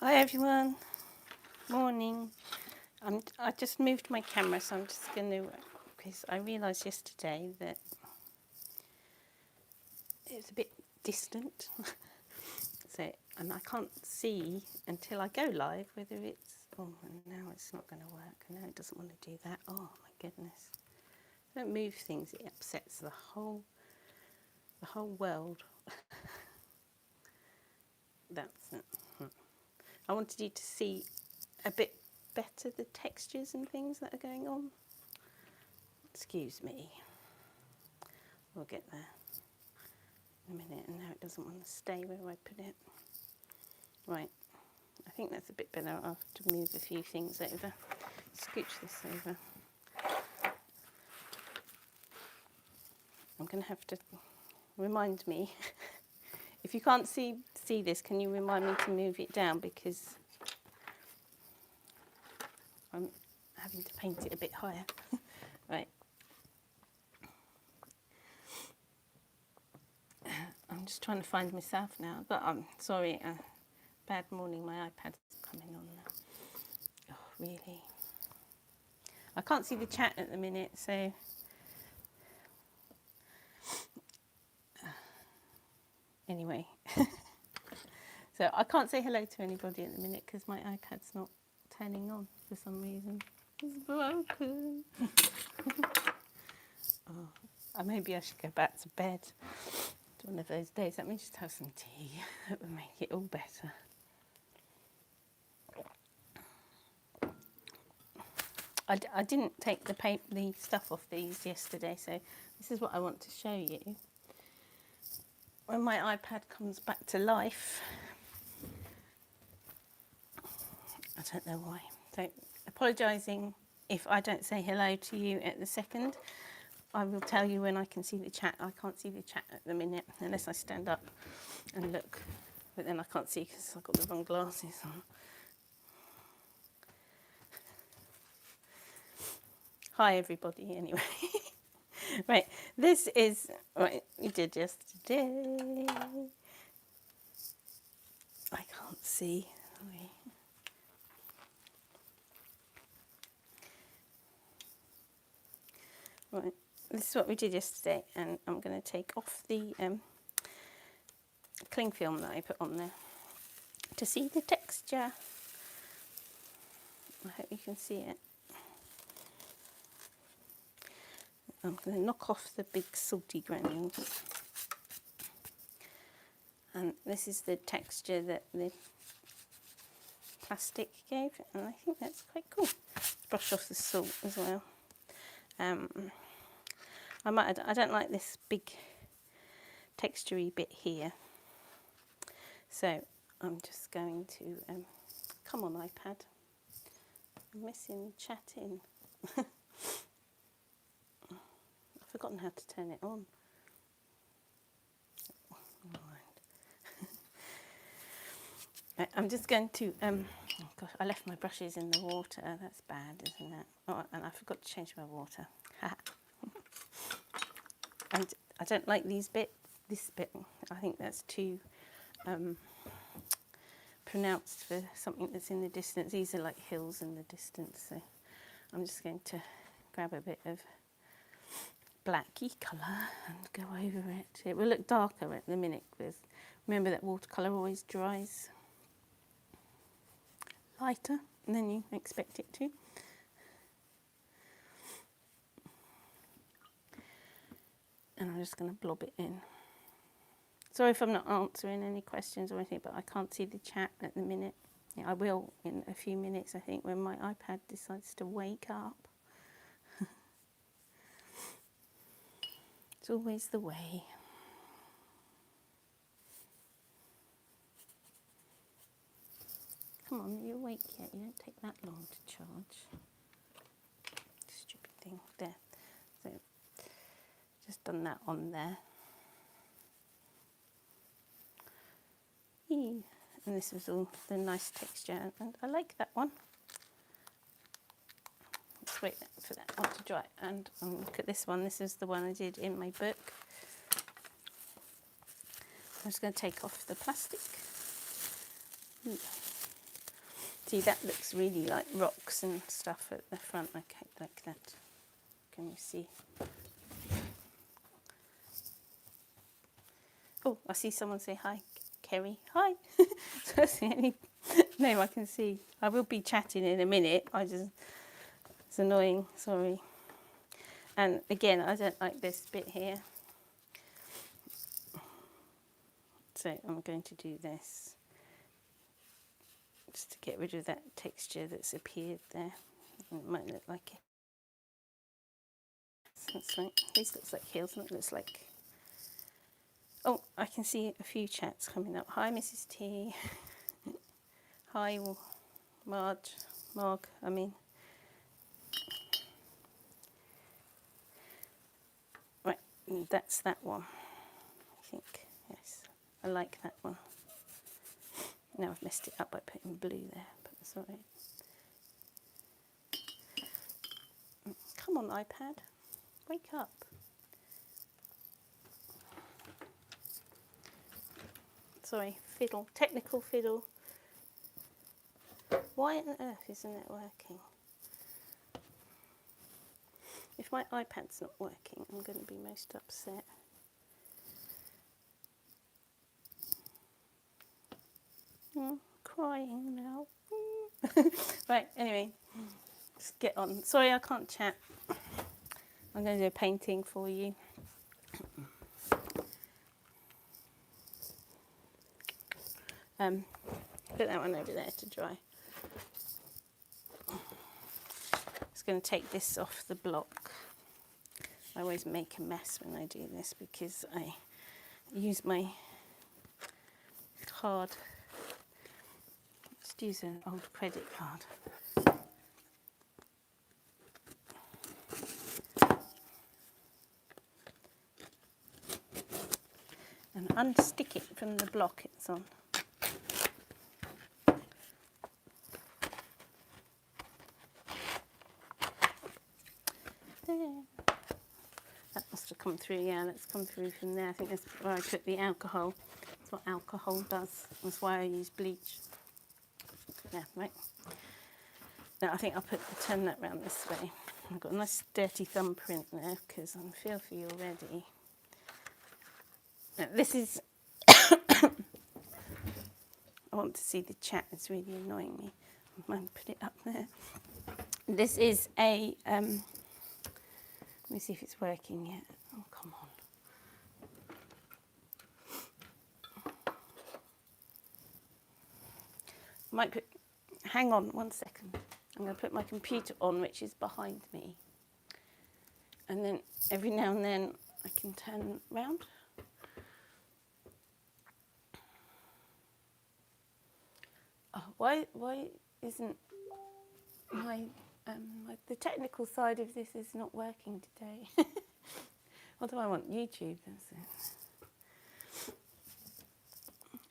Hi everyone, morning. I just moved my camera, so I'm just going to, because I realised yesterday that it's a bit distant, so, and I can't see until I go live whether it's, oh now it's not going to work, no it doesn't want to do that, oh my goodness. If I don't move things, it upsets the whole world. That's it. I wanted you to see a bit better the textures and things that are going on. Excuse me. We'll get there in a minute, and now it doesn't want to stay where I put it. Right, I think that's a bit better. I'll have to move a few things over. Scooch this over. I'm going to have to remind me. If you can't see this, can you remind me to move it down, because I'm having to paint it a bit higher. Right. I'm just trying to find myself now, but I'm sorry. Bad morning. My iPad's coming on now. Oh, really? I can't see the chat at the minute, so anyway. So I can't say hello to anybody at the minute because my iPad's not turning on for some reason. It's broken. Maybe I should go back to bed. It's one of those days. Let me just have some tea. That would make it all better. I didn't take the stuff off these yesterday, so this is what I want to show you. When my iPad comes back to life, I don't know why. So apologising if I don't say hello to you at the second. I will tell you when I can see the chat. I can't see the chat at the minute unless I stand up and look, but then I can't see because I've got the wrong glasses on. Hi everybody, anyway. Right, this is, right, we did yesterday. I can't see. Right, this is what we did yesterday, and I'm going to take off the cling film that I put on there to see the texture. I hope you can see it. I'm going to knock off the big salty granules. And this is the texture that the plastic gave, and I think that's quite cool. Let's brush off the salt as well. I don't like this big textury bit here, so I'm just going to come on iPad. I'm missing chatting. I've forgotten how to turn it on. Right, I'm just going to oh gosh, I left my brushes in the water. That's bad, isn't it? Oh, and I forgot to change my water. And I don't like these bits. This bit, I think that's too pronounced for something that's in the distance. These are like hills in the distance, so I'm just going to grab a bit of blacky colour and go over it. It will look darker at the minute, because remember that watercolour always dries lighter than you expect it to. And I'm just going to blob it in. Sorry if I'm not answering any questions or anything, but I can't see the chat at the minute. Yeah, I will in a few minutes, I think, when my iPad decides to wake up. It's always the way. Come on, are you awake yet? You don't take that long to charge. Stupid thing. There. So, just done that on there. And this was all the nice texture, and I like that one. Let's wait for that one to dry, and look at this one. This is the one I did in my book. I'm just going to take off the plastic. See, that looks really like rocks and stuff at the front, like that. Can you see? Oh, I see someone say hi, Kerry. Hi. So that's the only name I can see. I will be chatting in a minute. It's annoying, sorry. And again, I don't like this bit here. So I'm going to do this just to get rid of that texture that's appeared there. It might look like it. That's like, this looks like hills, and it looks like... Oh, I can see a few chats coming up. Hi, Mrs. T. Hi, Marg, I mean. Right, that's that one, I think. Yes, I like that one. Now I've messed it up by putting blue there, but that's all right. Come on, iPad, wake up. Sorry, fiddle, technical fiddle. Why on earth isn't it working? If my iPad's not working, I'm going to be most upset. Crying now. Right, anyway, let's get on. Sorry, I can't chat. I'm going to do a painting for you. Put that one over there to dry. Just going to take this off the block. I always make a mess when I do this because I use my card. Just use an old credit card. And unstick it from the block it's on. There. That must have come through, yeah, that's come through from there. I think that's where I put the alcohol. That's what alcohol does. That's why I use bleach. Yeah, right. Now I think I'll turn that round this way. I've got a nice dirty thumbprint there because I'm filthy already. Now, this is... I want to see the chat, it's really annoying me. I might put it up there. This is a... let me see if it's working yet. Oh, come on. Might put... Hang on 1 second. I'm going to put my computer on, which is behind me. And then every now and then I can turn round. Oh, why isn't the technical side of this is not working today? Although I want YouTube, that's it.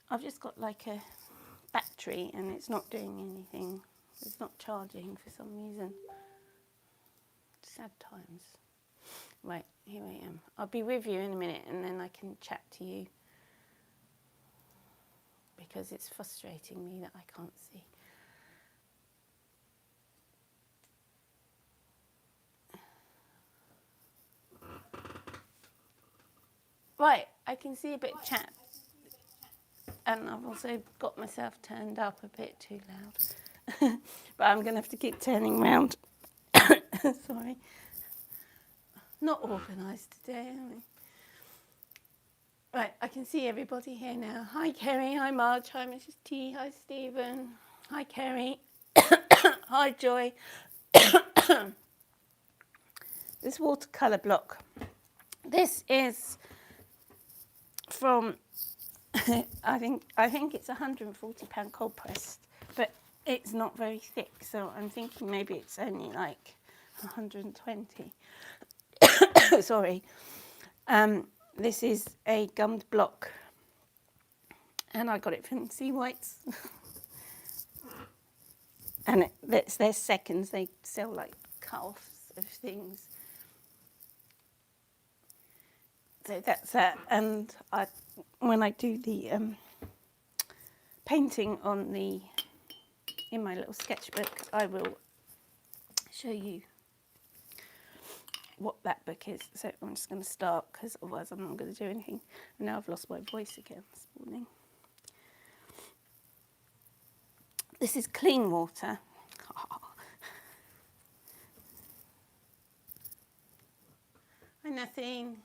I've just got like a battery and it's not doing anything. It's not charging for some reason. Sad times. Right, here I am. I'll be with you in a minute and then I can chat to you. Because it's frustrating me that I can't see. Right, I can see a bit of chat. And I've also got myself turned up a bit too loud. But I'm going to have to keep turning round. Sorry. Not organised today, am I? Right, I can see everybody here now. Hi Kerry, hi Marge, hi Mrs. T, hi Stephen, hi Kerry, hi Joy. This watercolour block. This is from, I think it's £140 cold pressed, but it's not very thick, so I'm thinking maybe it's only like 120. Sorry. This is a gummed block, and I got it from Sea Whites. And that's their seconds. They sell like cut-offs of things. So that's that. And when I do the painting on the in my little sketchbook, I will show you what that book is. So I'm just going to start because otherwise I'm not going to do anything. And now I've lost my voice again this morning. This is Clean Water. Hi, nothing.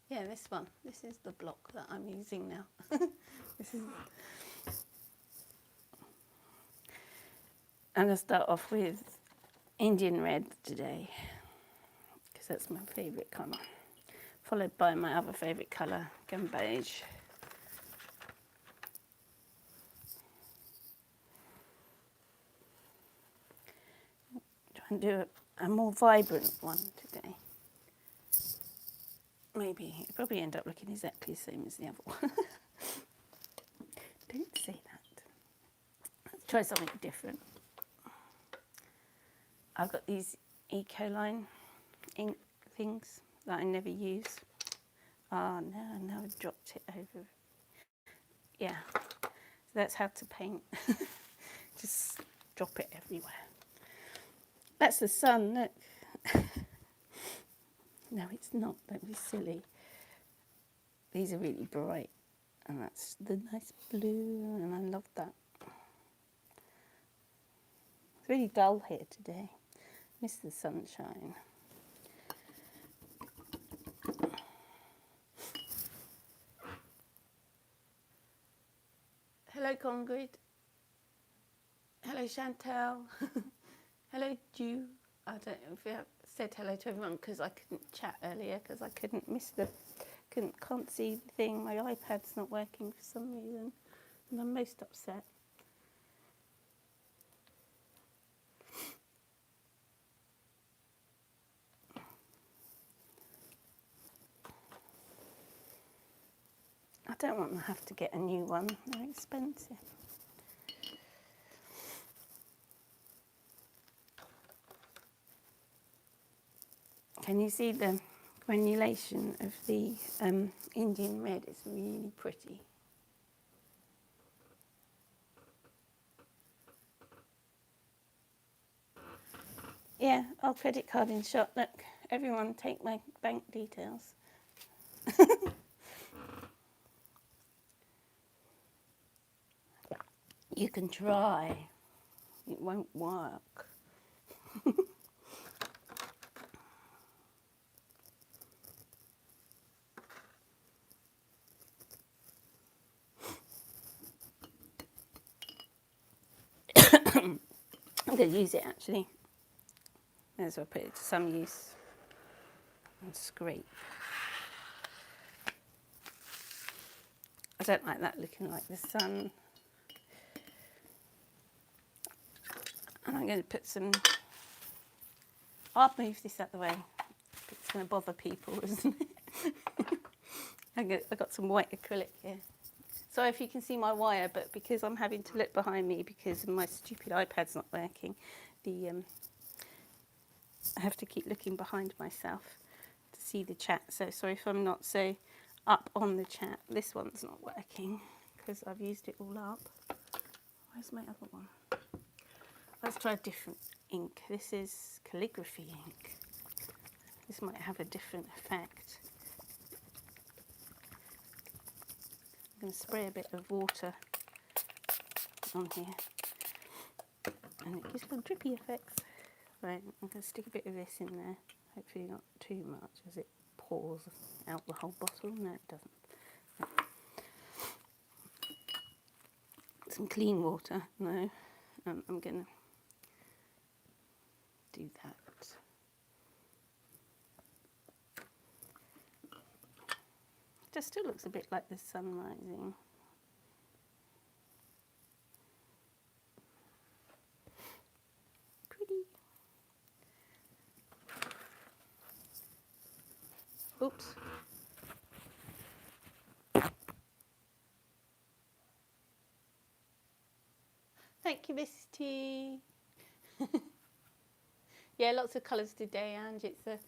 Yeah, this one. This is the block that I'm using now. This is. I'm going to start off with Indian red today because that's my favourite colour, followed by my other favourite colour, gun beige. Try and do a more vibrant one today. Maybe it'll probably end up looking exactly the same as the other one. Don't say that. Let's try something different. I've got these Ecoline ink things that I never use. Oh no, now I've dropped it over. Yeah, so that's how to paint. Just drop it everywhere. That's the sun, look. No, it's not, don't be silly. These are really bright, and that's the nice blue, and I love that. It's really dull here today. Miss the sunshine. Hello, Congrad. Hello, Chantel. Hello, Jew. I don't know if I said hello to everyone because I couldn't chat earlier because I can't see the thing. My iPad's not working for some reason, and I'm most upset. I don't want to have to get a new one. They're expensive. Can you see the granulation of the Indian red? It's really pretty. Yeah, our credit card in shop. Look, everyone take my bank details. You can try. It won't work. I'm going to use it actually. May as well put it to some use and scrape. I don't like that looking like the sun. And I'm going to put some, I'll move this out the way. It's going to bother people, isn't it? I've got some white acrylic here. Sorry if you can see my wire, but because I'm having to look behind me because my stupid iPad's not working, I have to keep looking behind myself to see the chat. So sorry if I'm not so up on the chat. This one's not working because I've used it all up. Where's my other one? Let's try a different ink. This is calligraphy ink. This might have a different effect. I'm going to spray a bit of water on here and it gives some drippy effects. Right, I'm going to stick a bit of this in there, hopefully not too much as it pours out the whole bottle. No, it doesn't. No. Some clean water. No, I'm going to do that. It just still looks a bit like the sun rising. Pretty. Oops. Thank you, Miss T. Yeah, lots of colours today, Ange. It's a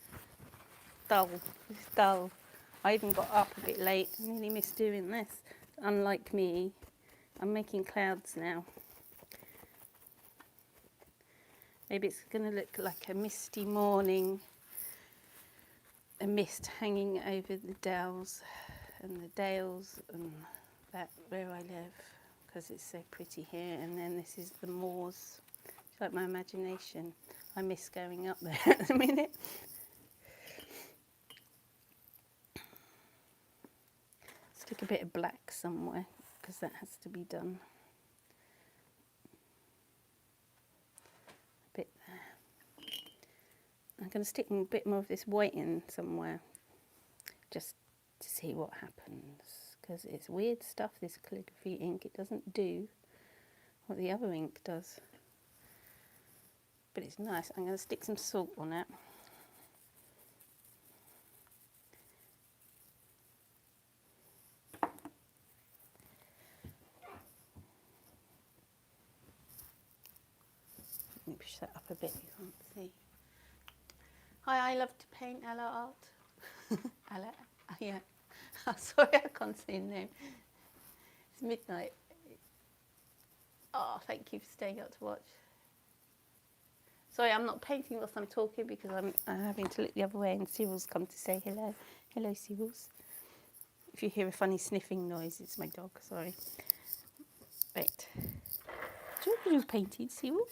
dull. It's dull. I even got up a bit late. I nearly missed doing this. Unlike me, I'm making clouds now. Maybe it's going to look like a misty morning, a mist hanging over the dells and the dales and that where I live, because it's so pretty here. And then this is the moors. It's like my imagination. I miss going up there at the minute. Stick a bit of black somewhere, because that has to be done. A bit there. I'm going to stick a bit more of this white in somewhere, just to see what happens, because it's weird stuff, this calligraphy ink. It doesn't do what the other ink does, but it's nice. I'm going to stick some salt on it. Let me push that up a bit, you can't see. Hi, I love to paint. Ella Art. Ella, yeah. Sorry, I can't see your name. It's midnight. Oh, thank you for staying up to watch. Sorry, I'm not painting whilst I'm talking because I'm having to look the other way, and Cyril's come to say hello. Hello, Cyrils. If you hear a funny sniffing noise, it's my dog, sorry. Right. Do you want to do painting, Cyril?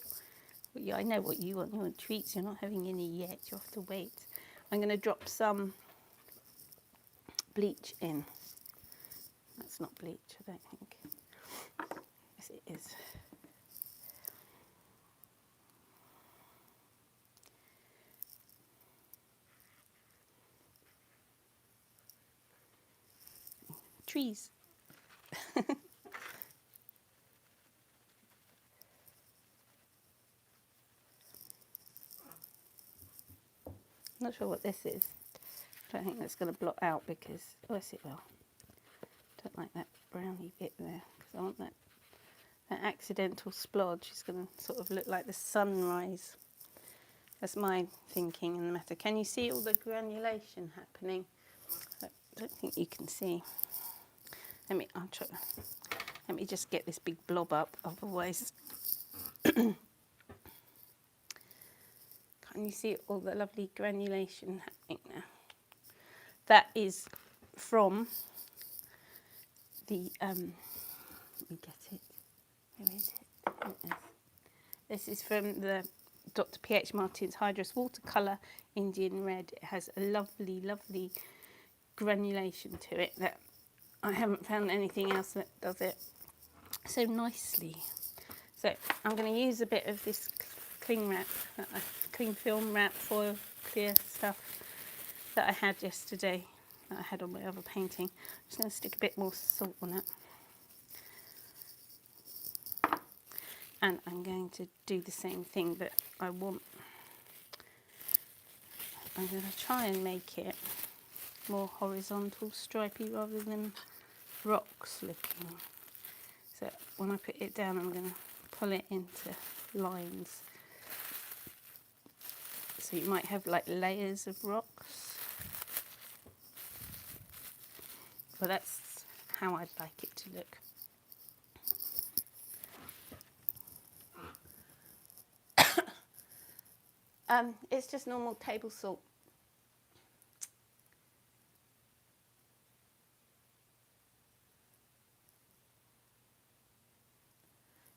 Well, yeah, I know what you want. You want treats. You're not having any yet. You have to wait. I'm going to drop some bleach in. That's not bleach, I don't think. Yes, it is. Trees. Not sure what this is. I don't think that's going to blot out because, oh yes it will. Don't like that browny bit there, because I want that accidental splodge is going to sort of look like the sunrise. That's my thinking in the matter. Can you see all the granulation happening? I don't think you can see. Let me just get this big blob up, otherwise. Can you see all the lovely granulation happening there? That is from the, let me get it. Where is it? There it is. This is from the Dr. P.H. Martin's Hydrous Watercolour Indian Red. It has a lovely, lovely granulation to it that I haven't found anything else that does it so nicely. So I'm going to use a bit of this cling wrap, cling film wrap, foil clear stuff that I had yesterday, that I had on my other painting. I'm just going to stick a bit more salt on it. And I'm going to do the same thing, but I'm going to try and make it more horizontal, stripy, rather than rocks looking. So when I put it down, I'm going to pull it into lines. So you might have like layers of rocks. Well, that's how I'd like it to look. It's just normal table salt.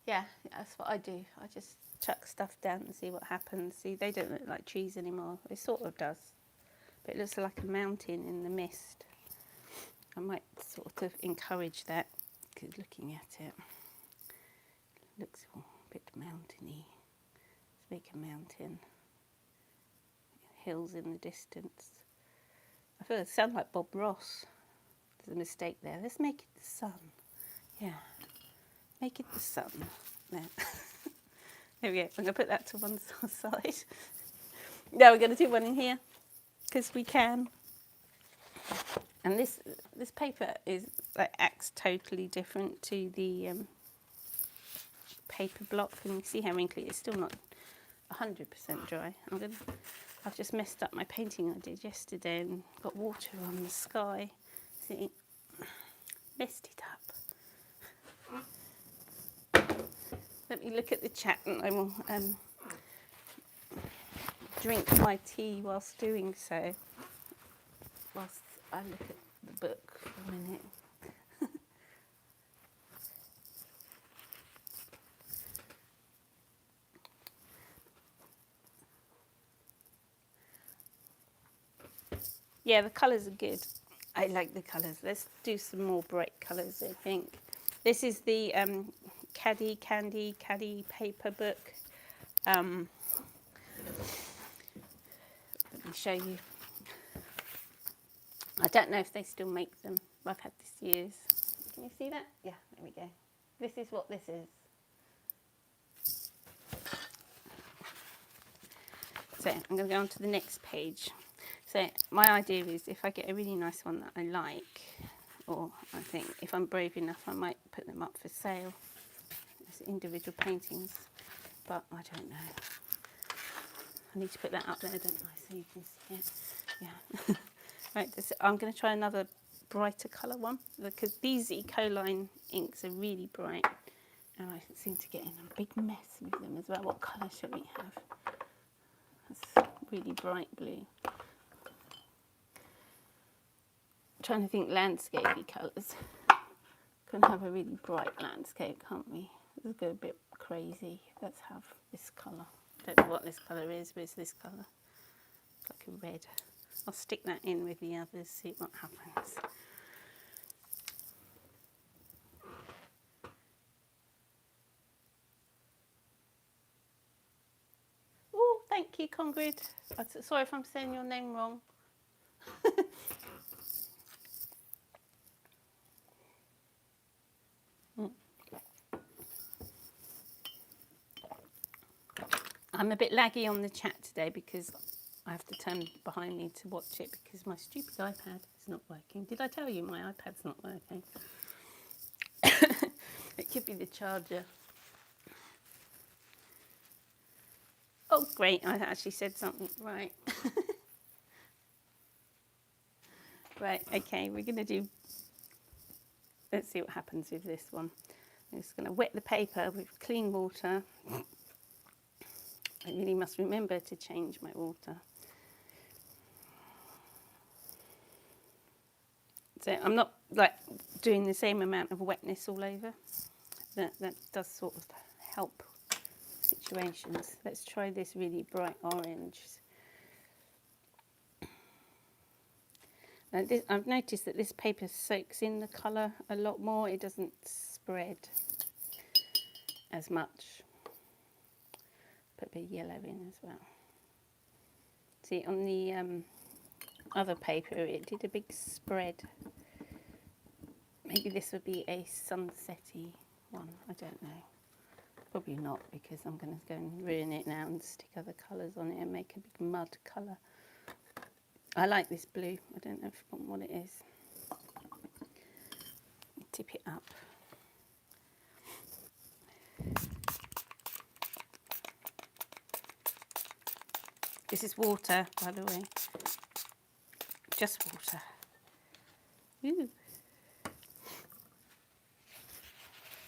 Yeah, that's what I do. I just chuck stuff down and see what happens. See, they don't look like trees anymore. It sort of does, but it looks like a mountain in the mist. I might sort of encourage that, because looking at it, it looks a bit mountainy. Let's make a mountain. Hills in the distance. I feel it sounds like Bob Ross. There's a mistake there. Let's make it the sun. Yeah. Make it the sun. There. There we go. I'm going to put that to one side. Now we're going to do one in here, because we can. And this paper is acts totally different to the paper block. And you see how wrinkly it is. Still not 100% dry. I've just messed up my painting I did yesterday and got water on the sky. See, messed it up. Let me look at the chat and I will drink my tea whilst doing so, whilst I look at the book for a minute. Yeah, the colours are good. I like the colours. Let's do some more bright colours, I think. This is the Caddy paper book. Let me show you. I don't know if they still make them. I've had this years. Can you see that? Yeah, there we go. This is what this is. So I'm going to go on to the next page. So my idea is if I get a really nice one that I like, or I think if I'm brave enough I might put them up for sale as individual paintings, but I don't know. I need to put that up there, don't I, so you can see it. Yeah. Right, I'm going to try another brighter colour one, because these Ecoline inks are really bright and I seem to get in a big mess with them as well. What colour shall we have? That's really bright blue. Trying to think landscapey colours. Can have a really bright landscape, can't we? Let's go a bit crazy. Let's have this colour. Don't know what this colour is, but it's this colour. It's like a red. I'll stick that in with the others, see what happens. Oh, thank you, Congrid. Sorry if I'm saying your name wrong. I'm a bit laggy on the chat today because I have to turn behind me to watch it because my stupid iPad is not working. Did I tell you my iPad's not working? It could be the charger. Oh, great. I actually said something right. Right, okay, we're going to do... Let's see what happens with this one. I'm just going to wet the paper with clean water. I really must remember to change my water. So I'm not like doing the same amount of wetness all over. That does sort of help situations. Let's try this really bright orange. Now I've noticed that this paper soaks in the colour a lot more. It doesn't spread as much. Put a bit of yellow in as well. See, on the other paper it did a big spread. Maybe this would be a sunsetty one, I don't know. Probably not, because I'm going to go and ruin it now and stick other colours on it and make a big mud colour. I like this blue, I don't know what it is. Tip it up. This is water, by the way. Just water. Ooh.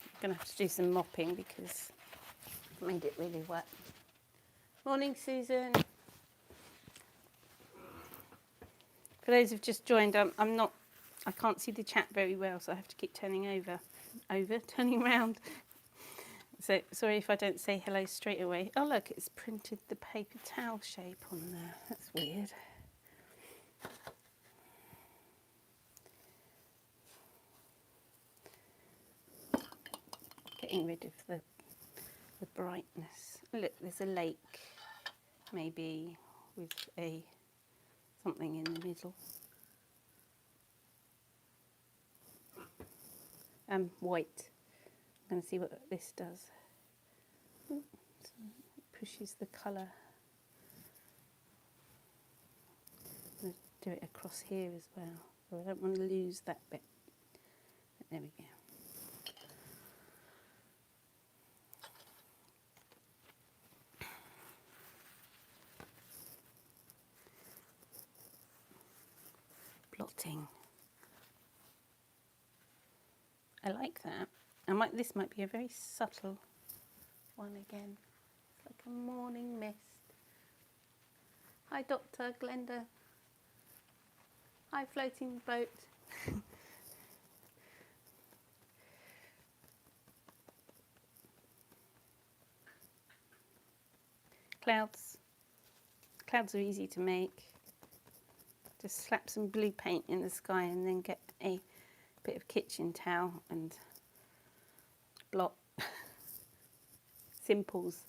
I'm going to have to do some mopping because I've made it really wet. Morning, Susan. For those who've just joined, I can't see the chat very well, so I have to keep turning turning around. So sorry if I don't say hello straight away. Oh look, it's printed the paper towel shape on there. That's weird. Getting rid of the brightness. Look, there's a lake, maybe with something in the middle. White. I'm going to see what this does. So it pushes the colour. I'm going to do it across here as well, so I don't want to lose that bit. But there we go. blotting. I like that. This might be a very subtle one again. It's like a morning mist. Hi, Dr. Glenda. Hi, floating boat. Clouds. Clouds are easy to make. Just slap some blue paint in the sky and then get a bit of kitchen towel and blot. Simples.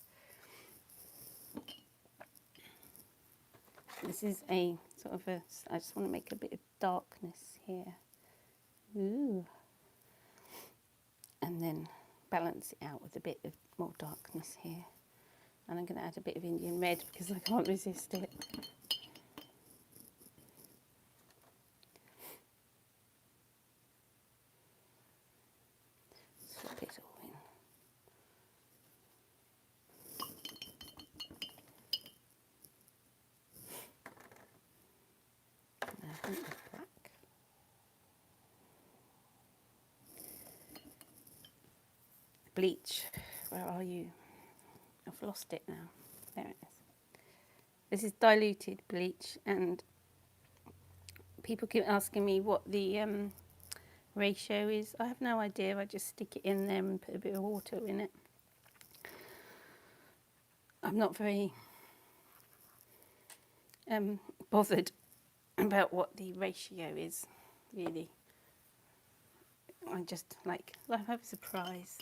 This is a sort of I just want to make a bit of darkness here. Ooh. And then balance it out with a bit of more darkness here. And I'm going to add a bit of Indian red because I can't resist it. Swap it all in. And I think the black. Bleach, where are you? I've lost it now. There it is. This is diluted bleach, and people keep asking me what the ratio is. I have no idea. I just stick it in there and put a bit of water in it. I'm not very bothered about what the ratio is, really. I just like have a surprise.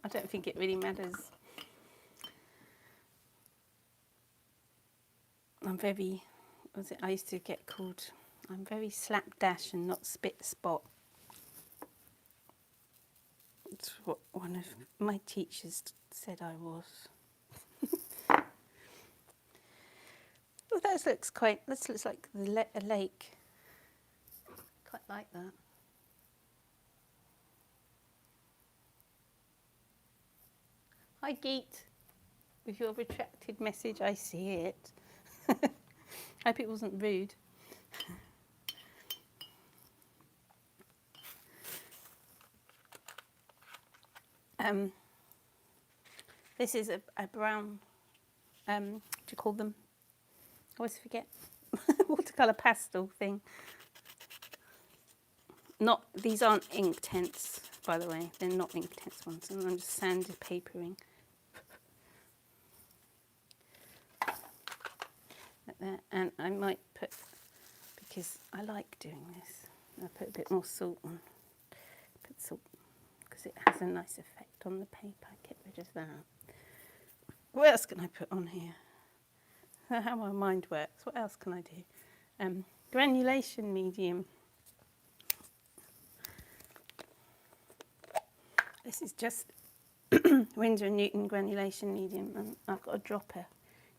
I don't think it really matters. I'm very, I used to get called, I'm very slapdash and not spit spot. It's what one of my teachers said I was. Well, this looks like a lake. Quite like that. Hi, Geet. With your retracted message, I see it. Hope it wasn't rude. This is a brown, what do you call them? I always forget. Watercolour pastel thing. These aren't Inktense, by the way. They're not Inktense ones. And I'm just sandpapering. Like that. And I might put, because I like doing this, I'll put a bit more salt on. Put salt, because it has a nice effect on the paper. Get rid of that. What else can I put on here? How my mind works. What else can I do? Granulation medium. This is just Winsor & Newton granulation medium, and I've got a dropper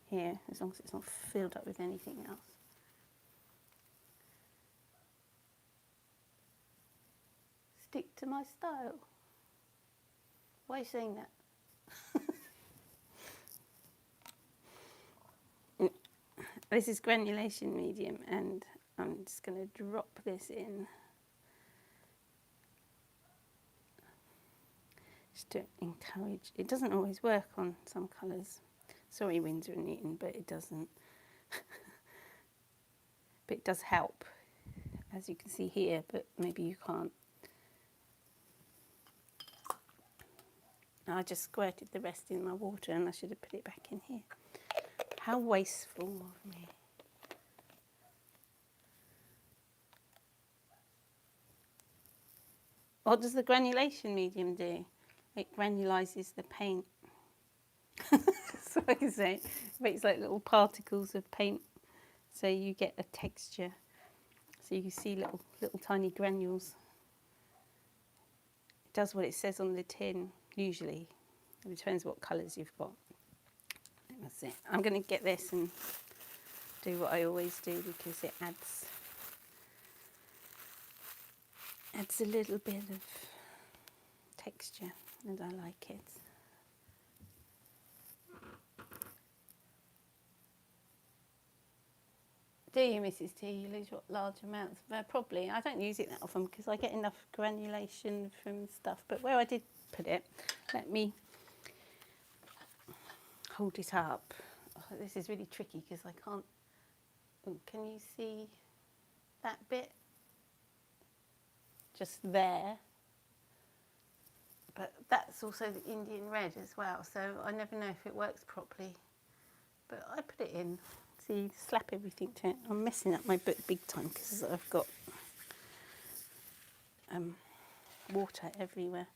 here, as long as it's not filled up with anything else. Stick to my style. Why are you saying that? This is granulation medium, and I'm just going to drop this in. Just to encourage. It doesn't always work on some colours. Sorry, Winsor & Newton, but it doesn't. But it does help, as you can see here, but maybe you can't. I just squirted the rest in my water, and I should have put it back in here. How wasteful of me. What does the granulation medium do? It granulises the paint. So I can say, it makes like little particles of paint, so you get a texture. So you can see little tiny granules. It does what it says on the tin, usually. It depends what colours you've got. And that's it. I'm going to get this and do what I always do, because it adds a little bit of texture, and I like it. Do you, Mrs. T? You lose large amounts? Probably. I don't use it that often because I get enough granulation from stuff. But where I did put it, let me hold it up. Oh, this is really tricky because I can't. Can you see that bit? Just there. But that's also the Indian red as well, so I never know if it works properly. But I put it in. See, slap everything to it. I'm messing up my book big time because I've got water everywhere.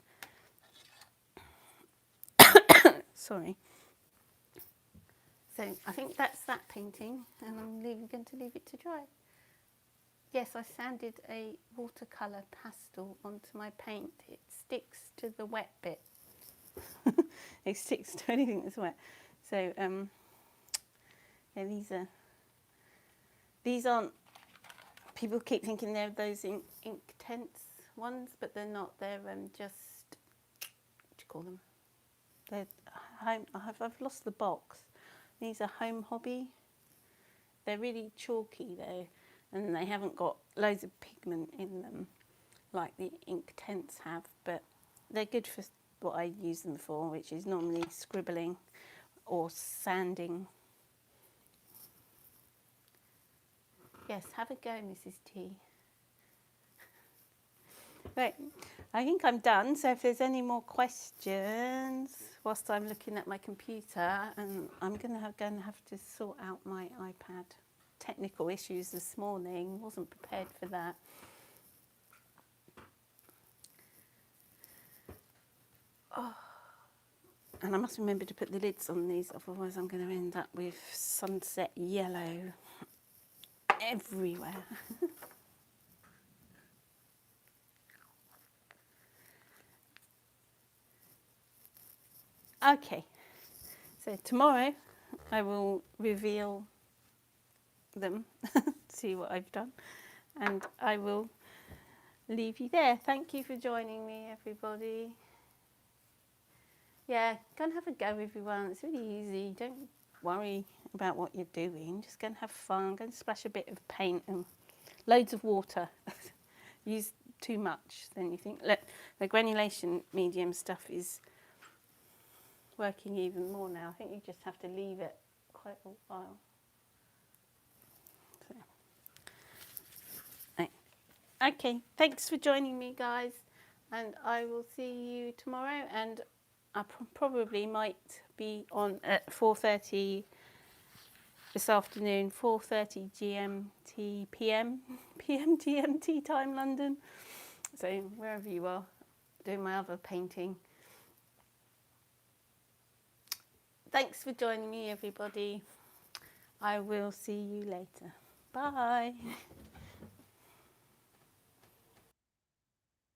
Sorry. So I think that's that painting, and I'm going to leave it to dry. Yes, I sanded a watercolour pastel onto my paint. It sticks to the wet bit. It sticks to anything that's wet. So yeah, these aren't. People keep thinking they're those Inktense ones, but they're not. They're just, what do you call them? They're home. I've lost the box. These are Home Hobby. They're really chalky though, and they haven't got loads of pigment in them like the Inktense have, but they're good for what I use them for, which is normally scribbling or sanding. Yes, have a go, Mrs. T. Right, I think I'm done. So if there's any more questions whilst I'm looking at my computer, and I'm going to have to sort out my iPad. Technical issues this morning, wasn't prepared for that. Oh. And I must remember to put the lids on these, otherwise I'm going to end up with sunset yellow everywhere. Okay, so tomorrow I will reveal them, see what I've done, and I will leave you there. Thank you for joining me, everybody. Yeah, go and have a go, everyone. It's really easy. Don't worry about what you're doing. Just go and have fun. Go and splash a bit of paint and loads of water. Use too much, then you think, look, the granulation medium stuff is working even more now. I think you just have to leave it quite a while. So. Right. Okay, thanks for joining me, guys, and I will see you tomorrow. And I probably might be on at 4:30 this afternoon, 4:30 GMT PM GMT time, London. So wherever you are, doing my other painting. Thanks for joining me, everybody. I will see you later. Bye.